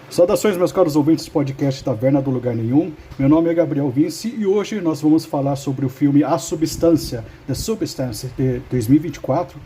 Saudações, meus caros ouvintes do podcast Taverna do Lugar Nenhum. Meu nome é Gabriel Vinci e hoje nós vamos falar sobre o filme A Substância, The Substance, de 2024,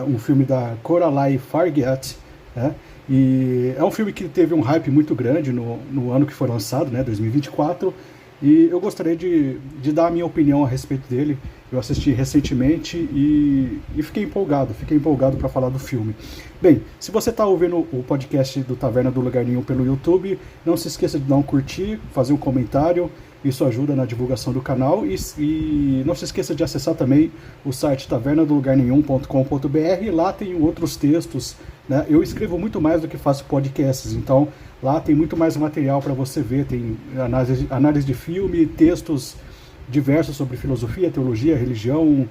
um filme da Coralie Fargeat, né? E é um filme que teve um hype muito grande no ano que foi lançado, né, 2024, e eu gostaria de dar a minha opinião a respeito dele. Eu assisti recentemente e fiquei empolgado para falar do filme. Bem, se você está ouvindo o podcast do Taverna do Lugar Nenhum pelo YouTube, não se esqueça de dar um curtir, fazer um comentário, isso ajuda na divulgação do canal, e não se esqueça de acessar também o site tavernadolugarnenhum.com.br. Lá tem outros textos, né? Eu escrevo muito mais do que faço podcasts, então lá tem muito mais material para você ver, tem análise de filme, textos diversos sobre filosofia, teologia, religião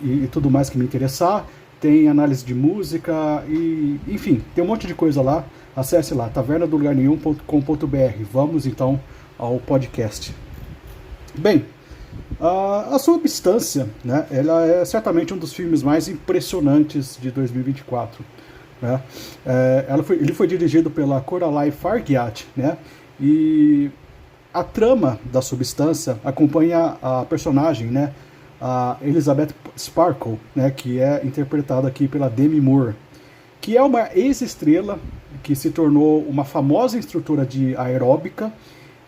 e tudo mais que me interessar. Tem análise de música e, enfim, tem um monte de coisa lá. Acesse lá, tavernadolugarnenhum.com.br. Vamos então ao podcast. Bem, a Substância, né, ela é certamente um dos filmes mais impressionantes de 2024. Né? Ele foi dirigido pela Coralie Fargeat, né? E a trama da Substância acompanha a personagem, né, a Elizabeth Sparkle, né, que é interpretada aqui pela Demi Moore, que é uma ex-estrela que se tornou uma famosa instrutora de aeróbica,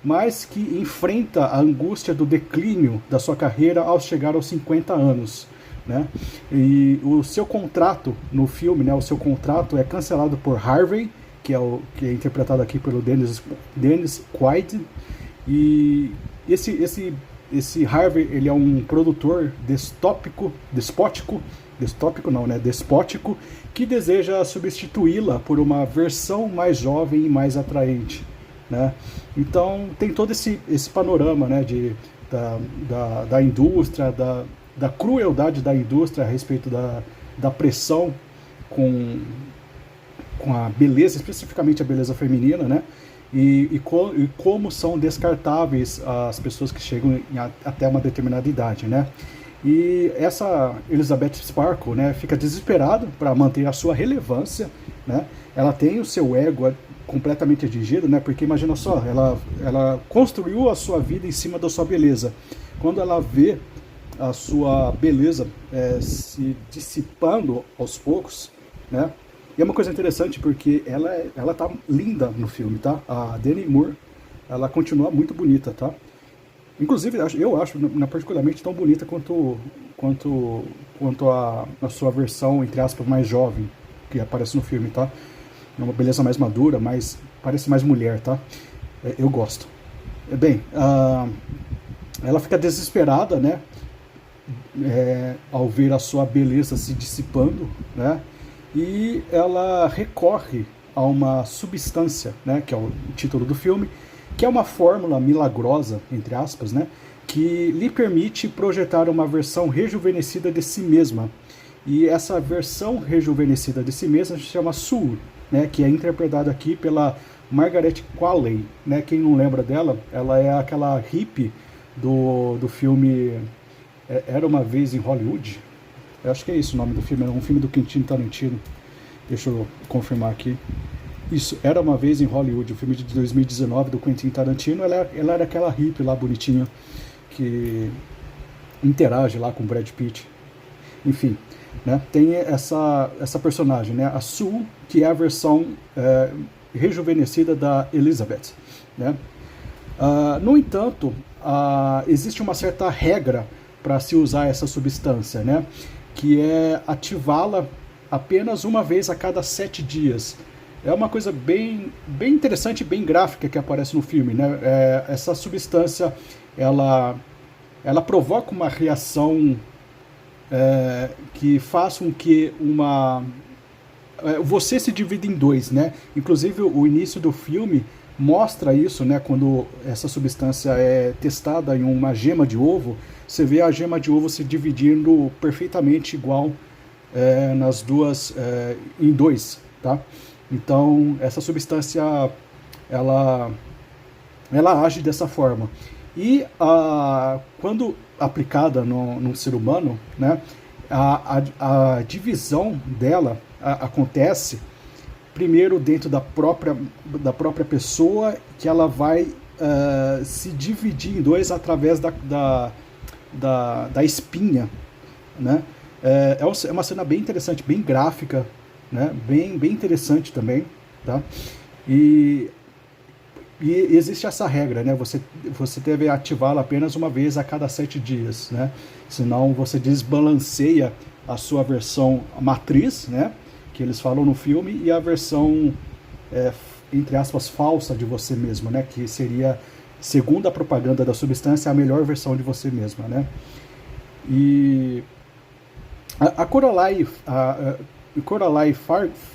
mas que enfrenta a angústia do declínio da sua carreira ao chegar aos 50 anos. Né? E o seu contrato no filme, né, o seu contrato é cancelado por Harvey, que é interpretado aqui pelo Dennis Quaid. E esse Harvey, ele é um produtor despótico, que deseja substituí-la por uma versão mais jovem e mais atraente, né? Então tem todo esse panorama, né, da indústria, da crueldade da indústria a respeito da pressão com a beleza, especificamente a beleza feminina, né? E como são descartáveis as pessoas que chegam até uma determinada idade, né? E essa Elizabeth Sparkle, né, fica desesperada para manter a sua relevância, né? Ela tem o seu ego completamente atingido, né? Porque imagina só, ela construiu a sua vida em cima da sua beleza. Quando ela vê a sua beleza se dissipando aos poucos, né? E é uma coisa interessante porque ela tá linda no filme, tá? A Demi Moore, ela continua muito bonita, tá? Inclusive, eu acho particularmente tão bonita quanto a sua versão, entre aspas, mais jovem, que aparece no filme, tá? É uma beleza mais madura, parece mais mulher, tá? Eu gosto. Bem, ela fica desesperada, né? Ao ver a sua beleza se dissipando, né? E ela recorre a uma substância, né, que é o título do filme, que é uma fórmula milagrosa, entre aspas, né, que lhe permite projetar uma versão rejuvenescida de si mesma. E essa versão rejuvenescida de si mesma se chama Sue, né, que é interpretada aqui pela Margaret Qualley, né? Quem não lembra dela, ela é aquela hippie do filme Era Uma Vez em Hollywood. Eu acho que é isso o nome do filme, é um filme do Quentin Tarantino. Deixa eu confirmar aqui. Isso, Era Uma Vez em Hollywood, o filme de 2019 do Quentin Tarantino. Ela era aquela hippie lá, bonitinha, que interage lá com o Brad Pitt. Enfim, né, tem essa personagem, né, a Sue, que é a versão rejuvenescida da Elizabeth. Né? No entanto, existe uma certa regra para se usar essa substância, né? Que é ativá-la apenas uma vez a cada 7 dias. É uma coisa bem interessante e bem gráfica que aparece no filme, né? Essa substância, ela provoca uma reação que faz com que você se divida em dois, né? Inclusive o início do filme mostra isso, né? Quando essa substância é testada em uma gema de ovo, você vê a gema de ovo se dividindo perfeitamente igual nas duas, em dois, tá? Então essa substância ela age dessa forma. E quando aplicada no ser humano, né, a divisão dela acontece primeiro dentro da própria pessoa, que ela vai se dividir em dois através da espinha, né? É uma cena bem interessante, bem gráfica, né? Bem interessante também, tá? E existe essa regra, né? Você deve ativá-la apenas uma vez a cada 7 dias, né? Senão você desbalanceia a sua versão matriz, né? Que eles falam no filme, e a versão, entre aspas, falsa de você mesmo, né? Que seria, segundo a propaganda da substância, a melhor versão de você mesma, né? E a Coralie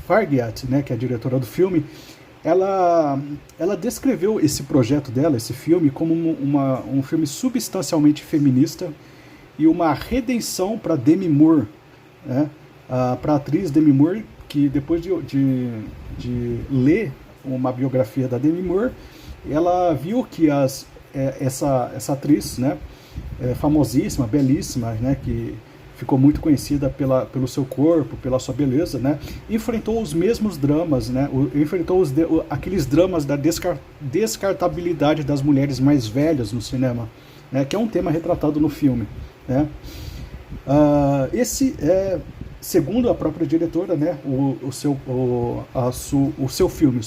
Fargeat, né? Que é a diretora do filme, ela descreveu esse projeto dela, esse filme, como um filme substancialmente feminista e uma redenção para Demi Moore, né? Para a atriz Demi Moore, que depois de ler uma biografia da Demi Moore, ela viu que essa atriz, né, famosíssima, belíssima, né, que ficou muito conhecida pelo seu corpo, pela sua beleza, né, enfrentou os mesmos dramas, né, enfrentou aqueles dramas da descartabilidade das mulheres mais velhas no cinema, né, que é um tema retratado no filme, né. Segundo a própria diretora, né, o seu filme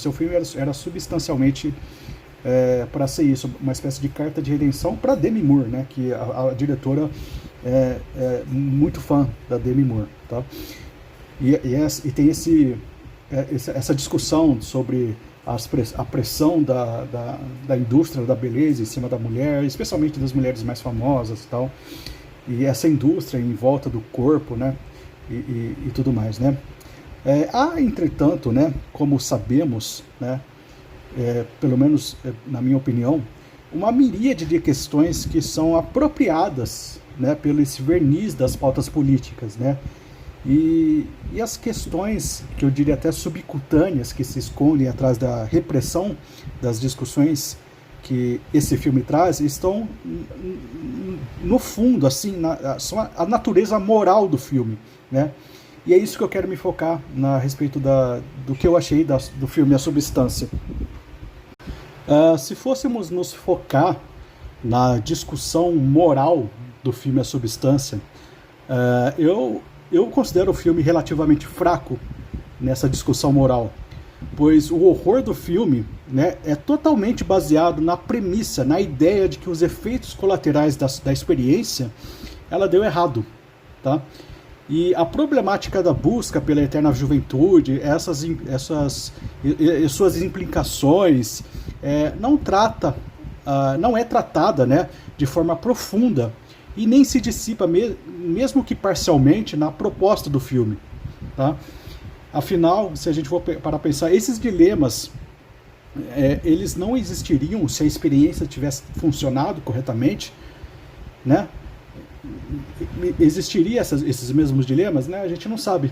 era substancialmente para ser isso, uma espécie de carta de redenção para Demi Moore, né, que a diretora é muito fã da Demi Moore, tá? E tem essa discussão sobre a pressão da indústria da beleza em cima da mulher, especialmente das mulheres mais famosas e tal, e essa indústria em volta do corpo, né, e tudo mais, né? Há, entretanto, né, como sabemos, né, pelo menos na minha opinião, uma miríade de questões que são apropriadas, né, pelo esse verniz das pautas políticas, né? E as questões, que eu diria até subcutâneas, que se escondem atrás da repressão das discussões que esse filme traz, estão no fundo, assim, são a natureza moral do filme, né? E é isso que eu quero me focar a respeito do que eu achei do filme A Substância. Se fôssemos nos focar na discussão moral do filme A Substância, eu considero o filme relativamente fraco nessa discussão moral, pois o horror do filme, né, é totalmente baseado na premissa, na ideia de que os efeitos colaterais da experiência, ela deu errado, tá? E a problemática da busca pela eterna juventude, essas suas implicações, não é tratada, né, de forma profunda, e nem se dissipa, mesmo que parcialmente, na proposta do filme, tá? Afinal, se a gente for para pensar, esses dilemas, eles não existiriam se a experiência tivesse funcionado corretamente, né? Existiria esses mesmos dilemas, né? A gente não sabe.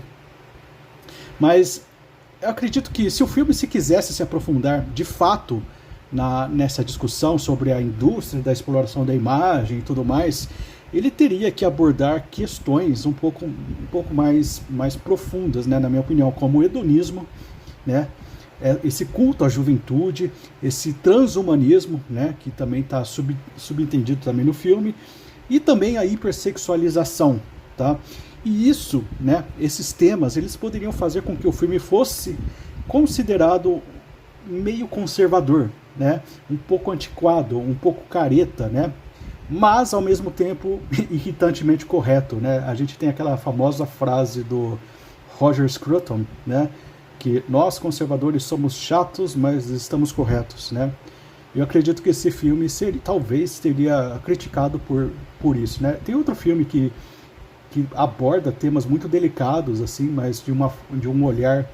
Mas eu acredito que se o filme quisesse se aprofundar de fato nessa discussão sobre a indústria da exploração da imagem e tudo mais, ele teria que abordar questões um pouco mais profundas, né, na minha opinião, como o hedonismo, né, esse culto à juventude, esse transhumanismo, né, que também está subentendido também no filme, e também a hipersexualização, tá? E isso, né, esses temas, eles poderiam fazer com que o filme fosse considerado meio conservador, né, um pouco antiquado, um pouco careta, né, mas ao mesmo tempo irritantemente correto, né? A gente tem aquela famosa frase do Roger Scruton, né, que nós conservadores somos chatos, mas estamos corretos, né? Eu acredito que esse filme talvez teria criticado por isso, né? Tem outro filme que aborda temas muito delicados, assim, mas de um olhar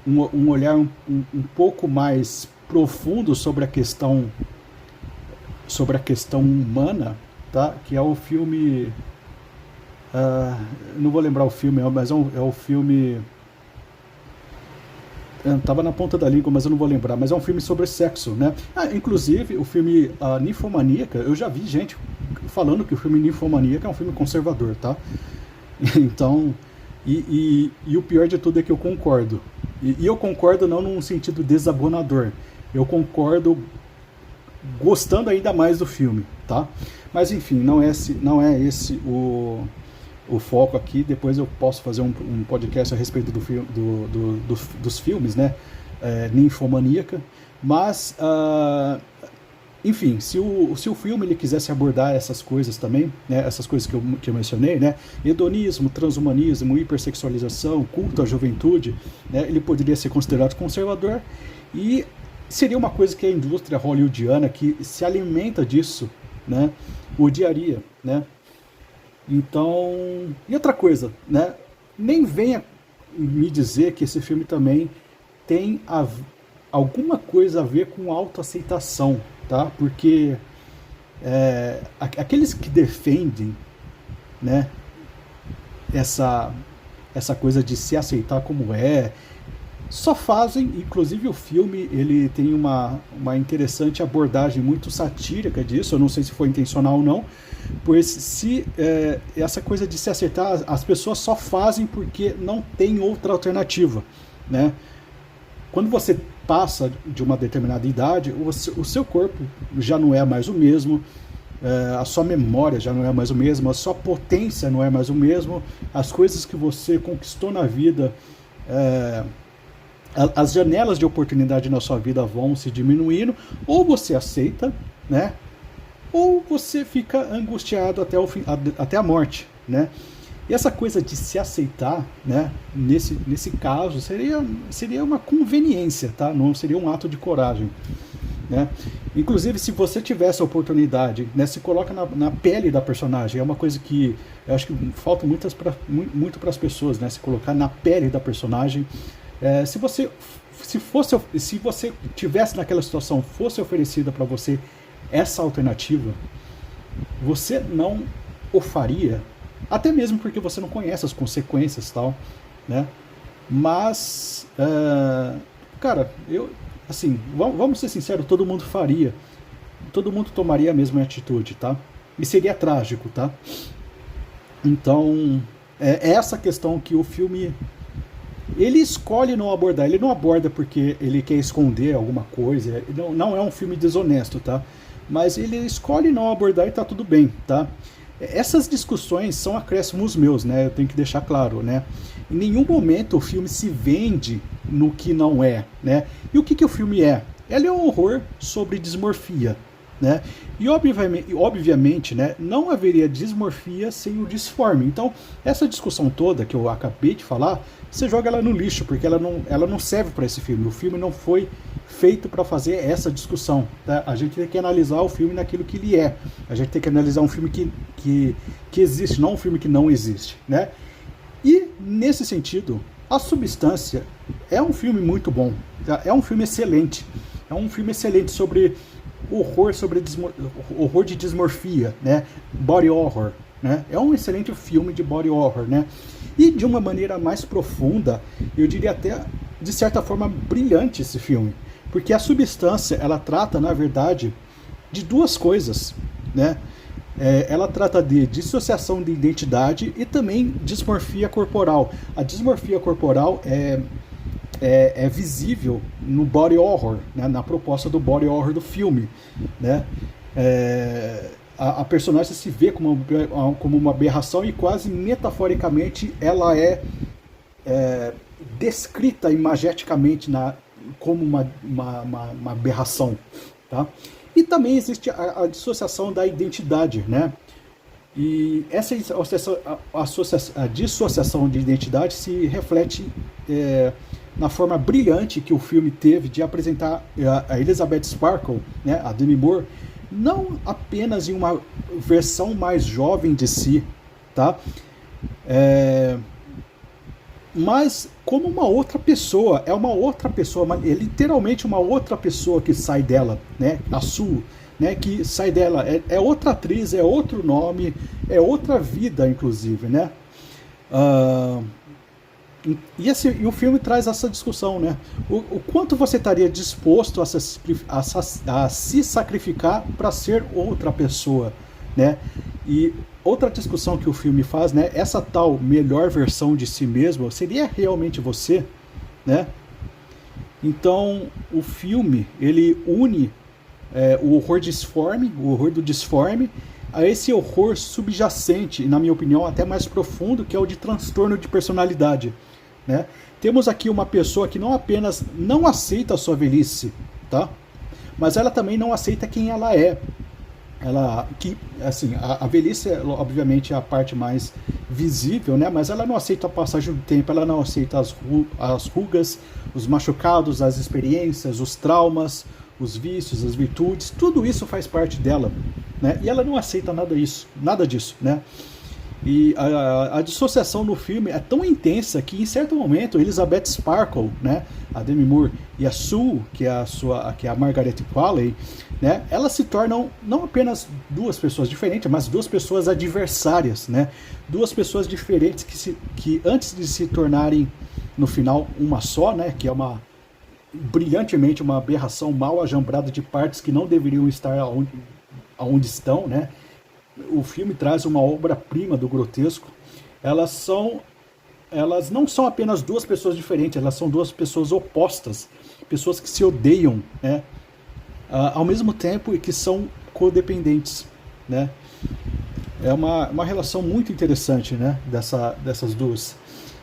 um pouco mais profundo sobre a questão humana, tá? Que é o filme, não vou lembrar o filme, mas é o filme, estava na ponta da língua, mas eu não vou lembrar, mas é um filme sobre sexo, né? Inclusive, o filme Ninfomaníaca, eu já vi gente falando que o filme Ninfomaníaca é um filme conservador, tá? Então, e o pior de tudo é que eu concordo, E eu concordo não num sentido desabonador. Eu concordo gostando ainda mais do filme, tá? Mas enfim, não é esse o foco aqui. Depois eu posso fazer um podcast a respeito dos filmes, né? Ninfomaníaca. Mas, enfim, se o filme ele quisesse abordar essas coisas também, né? Essas coisas que eu mencionei, né? Hedonismo, transhumanismo, hipersexualização, culto à juventude, né? Ele poderia ser considerado conservador e seria uma coisa que a indústria hollywoodiana, que se alimenta disso, né, odiaria, né? Então, e outra coisa, né? Nem venha me dizer que esse filme também tem alguma coisa a ver com autoaceitação, tá? Porque aqueles que defendem, né, essa coisa de se aceitar como só fazem, inclusive o filme ele tem uma interessante abordagem muito satírica disso, eu não sei se foi intencional ou não, pois se essa coisa de se aceitar, as pessoas só fazem porque não tem outra alternativa, né? Quando você passa de uma determinada idade, o seu corpo já não é mais o mesmo, a sua memória já não é mais o mesmo, a sua potência não é mais o mesmo, as coisas que você conquistou na vida, as janelas de oportunidade na sua vida vão se diminuindo, ou você aceita, né? Ou você fica angustiado até a morte, né? E essa coisa de se aceitar, né? Nesse caso, seria uma conveniência, tá? Não seria um ato de coragem, né? Inclusive, se você tivesse a oportunidade, né? Se coloca na pele da personagem, é uma coisa que eu acho que falta muito para as pessoas, né? Se colocar na pele da personagem. Se você tivesse naquela situação, fosse oferecida para você essa alternativa, você não o faria, até mesmo porque você não conhece as consequências e tal, né? Mas, cara, assim, vamos ser sinceros, todo mundo faria, todo mundo tomaria a mesma atitude, tá? E seria trágico, tá? Então, é essa questão que o filme ele escolhe não abordar. Ele não aborda porque ele quer esconder alguma coisa. Não é um filme desonesto, tá? Mas ele escolhe não abordar e tá tudo bem, tá? Essas discussões são acréscimos meus, né? Eu tenho que deixar claro, né? Em nenhum momento o filme se vende no que não é, né? E o que o filme é? Ele é um horror sobre dismorfia, né? E obviamente, né, não haveria dismorfia sem o disforme. Então, essa discussão toda que eu acabei de falar, você joga ela no lixo, porque ela não serve para esse filme. O filme não foi feito para fazer essa discussão, tá? A gente tem que analisar o filme naquilo que ele é. A gente tem que analisar um filme que existe, não um filme que não existe, né? E, nesse sentido, A Substância é um filme muito bom, tá? É um filme excelente. É um filme excelente sobre horror de dismorfia, né? Body horror, né? É um excelente filme de body horror, né? E de uma maneira mais profunda, eu diria até de certa forma brilhante esse filme, porque A Substância ela trata, na verdade, de duas coisas, né? Ela trata de dissociação de identidade e também dismorfia corporal. A dismorfia corporal é visível no body horror, né, na proposta do body horror do filme, né? A personagem se vê como uma aberração e quase metaforicamente ela é descrita imageticamente como uma aberração, tá? E também existe a dissociação da identidade, né? E essa a dissociação de identidade se reflete na forma brilhante que o filme teve de apresentar a Elizabeth Sparkle, né, a Demi Moore, não apenas em uma versão mais jovem de si, tá? Mas como uma outra pessoa, é literalmente uma outra pessoa que sai dela, né? A Sue, né, que sai dela, é outra atriz, é outro nome, é outra vida, inclusive, né? E o filme traz essa discussão, né? O quanto você estaria disposto a se sacrificar para ser outra pessoa, né? E outra discussão que o filme faz, né? Essa tal melhor versão de si mesmo, seria realmente você, né? Então, o filme, ele une o o horror do disforme, a esse horror subjacente, e na minha opinião até mais profundo, que é o de transtorno de personalidade, né? Temos aqui uma pessoa que não apenas não aceita a sua velhice, tá? Mas ela também não aceita quem ela é. Ela que assim, a velhice é obviamente a parte mais visível, né? Mas ela não aceita a passagem do tempo, ela não aceita as rugas, os machucados, as experiências, os traumas, os vícios, as virtudes, tudo isso faz parte dela, né? E ela não aceita nada disso, né? E a dissociação no filme é tão intensa que em certo momento Elizabeth Sparkle, né, a Demi Moore, e a Sue, que é a Margaret Qualley, né, elas se tornam não apenas duas pessoas diferentes, mas duas pessoas adversárias, né? Duas pessoas diferentes que antes de se tornarem no final uma só, né, que é uma brilhantemente uma aberração mal ajambrada de partes que não deveriam estar aonde estão, né? O filme traz uma obra-prima do grotesco. Elas não são apenas duas pessoas diferentes, elas são duas pessoas opostas, pessoas que se odeiam, né? Ao mesmo tempo e que são codependentes, né? É uma relação muito interessante, né? Dessas duas.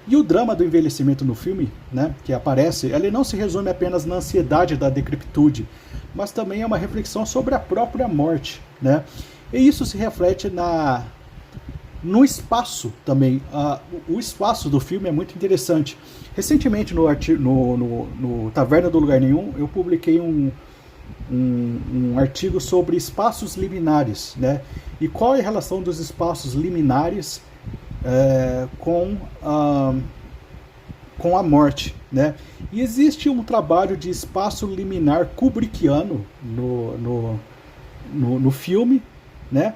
E o drama do envelhecimento no filme, né, que aparece, ele não se resume apenas na ansiedade da decrepitude, mas também é uma reflexão sobre a própria morte, né? E isso se reflete no espaço também. O espaço do filme é muito interessante. Recentemente, no Taverna do Lugar Nenhum, eu publiquei um artigo sobre espaços liminares, né? E qual é a relação dos espaços liminares com a morte, né? E existe um trabalho de espaço liminar kubrickiano no filme, né?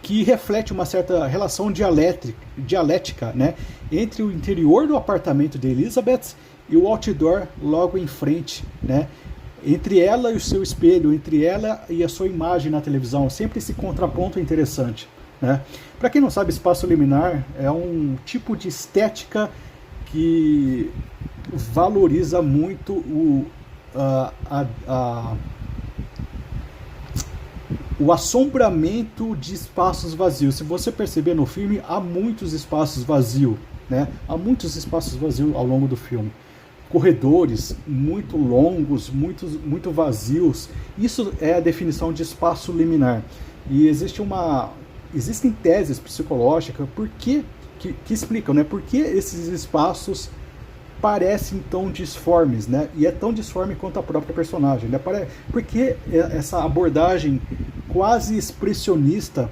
Que reflete uma certa relação dialética, né? Entre o interior do apartamento de Elizabeth e o outdoor logo em frente, né? Entre ela e o seu espelho, entre ela e a sua imagem na televisão, sempre esse contraponto interessante, né? Para quem não sabe, espaço liminar é um tipo de estética que valoriza muito o assombramento de espaços vazios. Se você perceber no filme, há muitos espaços vazios, né? Há muitos espaços vazios ao longo do filme. Corredores muito longos, muito vazios. Isso é a definição de espaço liminar. E existem teses psicológicas que explicam, né, por que esses espaços parecem tão disformes, né? E é tão disforme quanto a própria personagem, né? Porque essa abordagem quase expressionista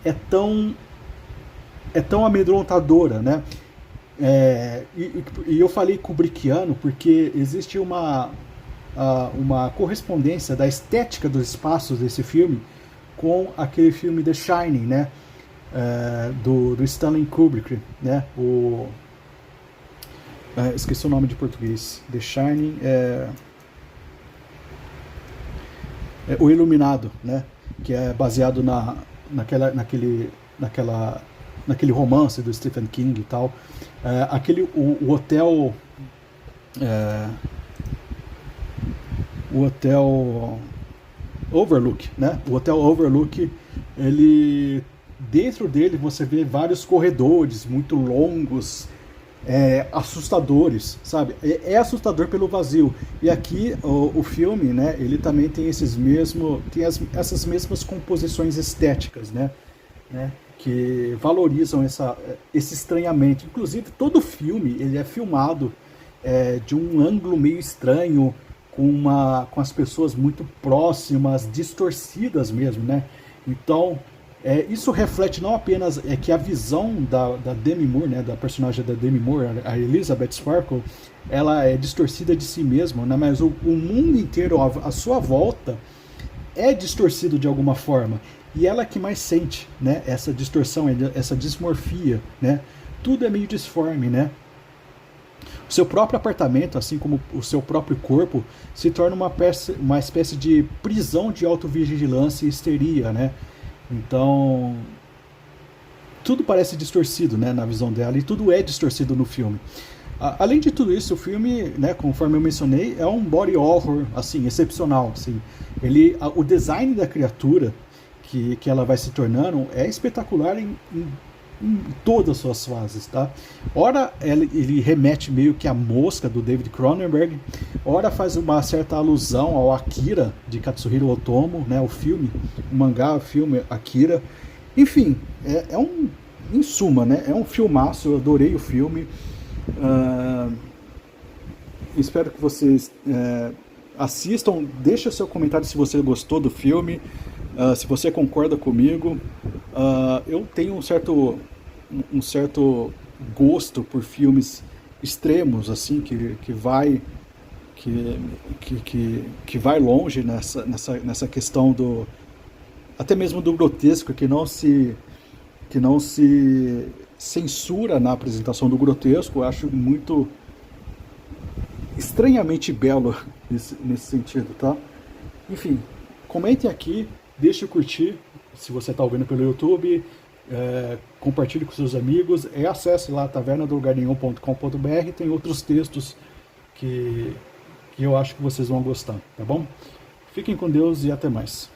é tão amedrontadora, né? E eu falei kubrickiano porque existe uma correspondência da estética dos espaços desse filme com aquele filme The Shining, né? Do Stanley Kubrick, né? Esqueci o nome de português. The Shining O Iluminado, né? Que é baseado naquele romance do Stephen King e tal. O hotel Overlook, né? O Hotel Overlook, ele dentro dele você vê vários corredores muito longos, assustadores, sabe? É assustador pelo vazio. E aqui o filme, né? Ele também tem essas mesmas composições estéticas, né? Que valorizam esse estranhamento. Inclusive todo o filme ele é filmado de um ângulo meio estranho, com as pessoas muito próximas, distorcidas mesmo, né? Então, isso reflete não apenas que a visão da Demi Moore, né, da personagem da Demi Moore, a Elizabeth Sparkle, ela é distorcida de si mesma, né? Mas o mundo inteiro à sua volta é distorcido de alguma forma. E ela é que mais sente, né, essa distorção, essa dismorfia, né? Tudo é meio disforme, né? O seu próprio apartamento, assim como o seu próprio corpo, se torna uma espécie de prisão de autovigilância e histeria, né? Então, tudo parece distorcido, né, na visão dela, e tudo é distorcido no filme. Além de tudo isso, o filme, né, conforme eu mencionei, é um body horror, assim, excepcional, assim. O design da criatura que ela vai se tornando é espetacular em todas as suas fases, tá? Ora ele remete meio que à Mosca do David Cronenberg, ora faz uma certa alusão ao Akira de Katsuhiro Otomo, né? O mangá, o filme Akira. Enfim, em suma, né? É um filmaço, eu adorei o filme. Uh, Espero que vocês assistam. Deixa seu comentário se você gostou do filme, se você concorda comigo. Eu tenho um certo gosto por filmes extremos, assim, que vai longe nessa questão do até mesmo do grotesco, que não se censura na apresentação do grotesco. Eu acho muito estranhamente belo nesse sentido, tá? Enfim, comentem aqui, deixe o curtir se você está ouvindo pelo YouTube, compartilhe com seus amigos, acesse lá tavernadolugarnenhum.com.br, tem outros textos que eu acho que vocês vão gostar, tá bom? Fiquem com Deus e até mais.